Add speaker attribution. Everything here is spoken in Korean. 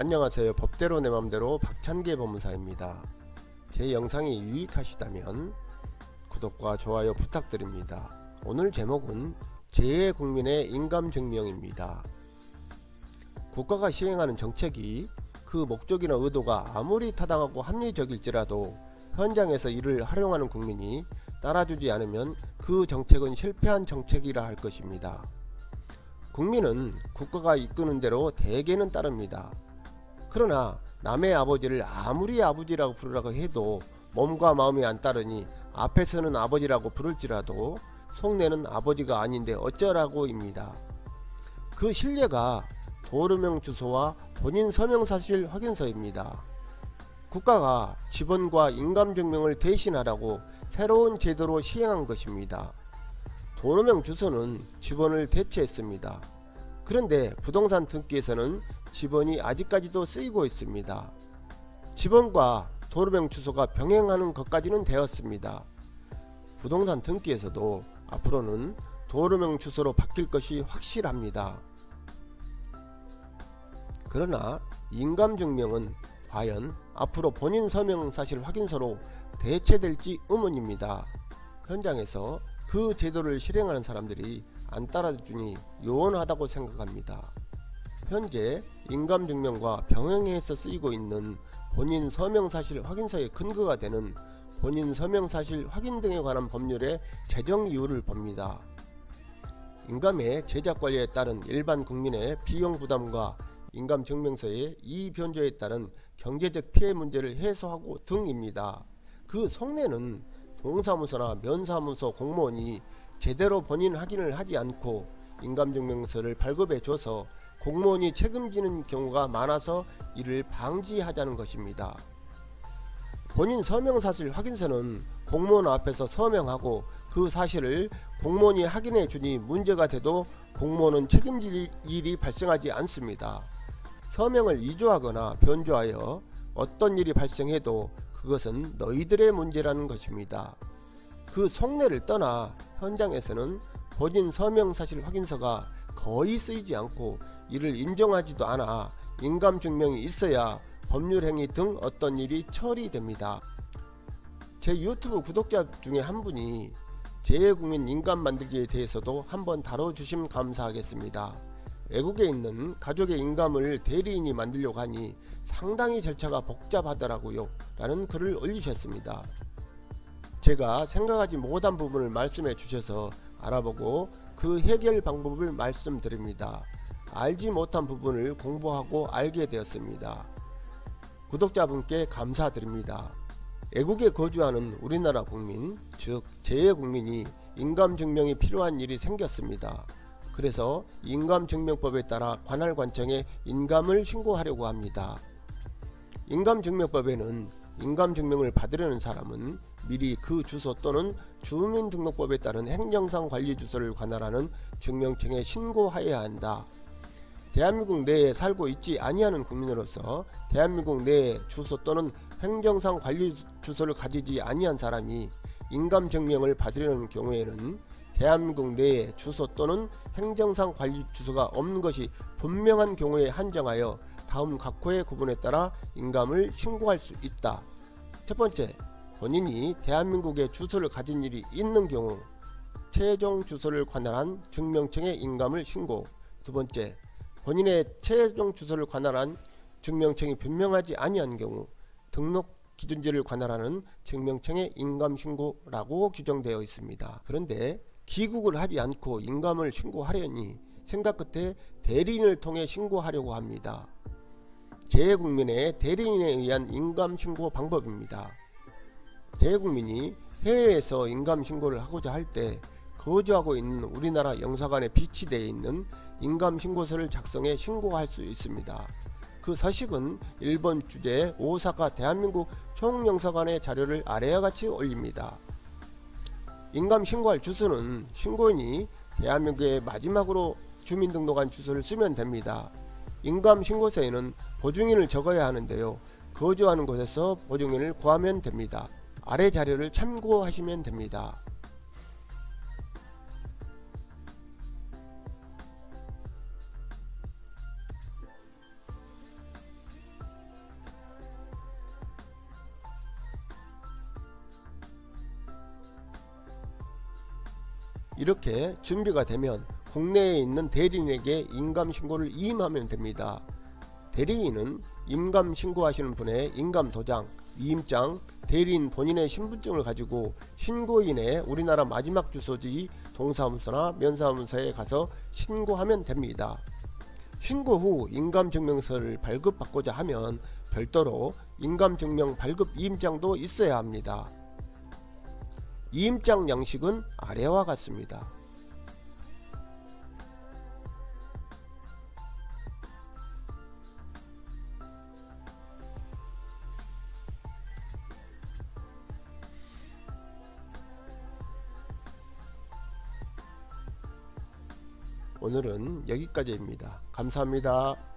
Speaker 1: 안녕하세요. 법대로 내 맘대로 박찬계 법무사입니다. 제 영상이 유익하시다면 구독과 좋아요 부탁드립니다. 오늘 제목은 재외국민의 인감증명입니다. 국가가 시행하는 정책이 그 목적이나 의도가 아무리 타당하고 합리적일지라도 현장에서 이를 활용하는 국민이 따라주지 않으면 그 정책은 실패한 정책이라 할 것입니다. 국민은 국가가 이끄는 대로 대개는 따릅니다. 그러나 남의 아버지를 아무리 아버지라고 부르라고 해도 몸과 마음이 안 따르니 앞에서는 아버지라고 부를지라도 속내는 아버지가 아닌데 어쩌라고입니다. 그 신뢰가 도로명 주소와 본인 서명사실 확인서입니다. 국가가 직원과 인감증명을 대신하라고 새로운 제도로 시행한 것입니다. 도로명 주소는 직원을 대체했습니다. 그런데 부동산 등기에서는 직원이 아직까지도 쓰이고 있습니다. 직원과 도로명 주소가 병행하는 것까지는 되었습니다. 부동산 등기에서도 앞으로는 도로명 주소로 바뀔 것이 확실합니다. 그러나 인감증명은 과연 앞으로 본인 서명사실 확인서로 대체될지 의문입니다. 현장에서 그 제도를 실행하는 사람들이 안 따라주니 요원하다고 생각합니다. 현재 인감증명과 병행해서 쓰이고 있는 본인 서명사실 확인서의 근거가 되는 본인 서명사실 확인 등에 관한 법률의 제정 이유를 봅니다. 인감의 제작관리에 따른 일반 국민의 비용 부담과 인감증명서의 이변조에 따른 경제적 피해 문제를 해소하고 등입니다. 그 속내는 동사무소나 면사무소 공무원이 제대로 본인 확인을 하지 않고 인감증명서를 발급해 줘서 공무원이 책임지는 경우가 많아서 이를 방지하자는 것입니다. 본인 서명사실 확인서는 공무원 앞에서 서명하고 그 사실을 공무원이 확인해 주니 문제가 돼도 공무원은 책임질 일이 발생하지 않습니다. 서명을 위조하거나 변조하여 어떤 일이 발생해도 그것은 너희들의 문제라는 것입니다. 그 속내를 떠나 현장에서는 본인 서명사실 확인서가 거의 쓰이지 않고 이를 인정하지도 않아 인감증명이 있어야 법률행위 등 어떤 일이 처리됩니다. 제 유튜브 구독자 중에 한 분이 재외국민 인감 만들기에 대해서도 한번 다뤄주시면 감사하겠습니다. 외국에 있는 가족의 인감을 대리인이 만들려고 하니 상당히 절차가 복잡하더라고요 라는 글을 올리셨습니다. 제가 생각하지 못한 부분을 말씀해 주셔서 알아보고 그 해결 방법을 말씀드립니다. 알지 못한 부분을 공부하고 알게 되었습니다. 구독자분께 감사드립니다. 외국에 거주하는 우리나라 국민, 즉 재외국민이 인감증명이 필요한 일이 생겼습니다. 그래서 인감증명법에 따라 관할관청에 인감을 신고하려고 합니다. 인감증명법에는 인감증명을 받으려는 사람은 미리 그 주소 또는 주민등록법에 따른 행정상 관리주소를 관할하는 증명청에 신고하여야 한다. 대한민국 내에 살고 있지 아니하는 국민으로서 대한민국 내에 주소 또는 행정상 관리주소를 가지지 아니한 사람이 인감증명을 받으려는 경우에는 대한민국 내에 주소 또는 행정상 관리주소가 없는 것이 분명한 경우에 한정하여 다음 각 호의 구분에 따라 인감을 신고할 수 있다. 첫 번째, 본인이 대한민국에 주소를 가진 일이 있는 경우 최종 주소를 관할한 증명청에 인감을 신고. 두 번째, 본인의 최종 주소를 관할한 증명청이 분명하지 아니한 경우 등록 기준지를 관할하는 증명청에 인감 신고라고 규정되어 있습니다. 그런데 귀국을 하지 않고 인감을 신고하려니 생각 끝에 대리인을 통해 신고하려고 합니다. 재외국민의 대리인에 의한 인감신고 방법입니다. 재외국민이 해외에서 인감신고를 하고자 할 때 거주하고 있는 우리나라 영사관에 비치되어 있는 인감신고서를 작성해 신고할 수 있습니다. 그 서식은 일본 주재 오사카 대한민국 총영사관의 자료를 아래와 같이 올립니다. 인감신고할 주소는 신고인이 대한민국에 마지막으로 주민등록한 주소를 쓰면 됩니다. 인감신고서에는 보증인을 적어야 하는데요. 거주하는 곳에서 보증인을 구하면 됩니다. 아래 자료를 참고하시면 됩니다. 이렇게 준비가 되면 국내에 있는 대리인에게 인감신고를 이임하면 됩니다. 대리인은 인감신고하시는 분의 인감도장, 위임장, 대리인 본인의 신분증을 가지고 신고인의 우리나라 마지막 주소지 동사무소나 면사무소에 가서 신고하면 됩니다. 신고 후 인감증명서를 발급받고자 하면 별도로 인감증명 발급 이임장도 있어야 합니다. 이임장 양식은 아래와 같습니다. 오늘은 여기까지입니다. 감사합니다.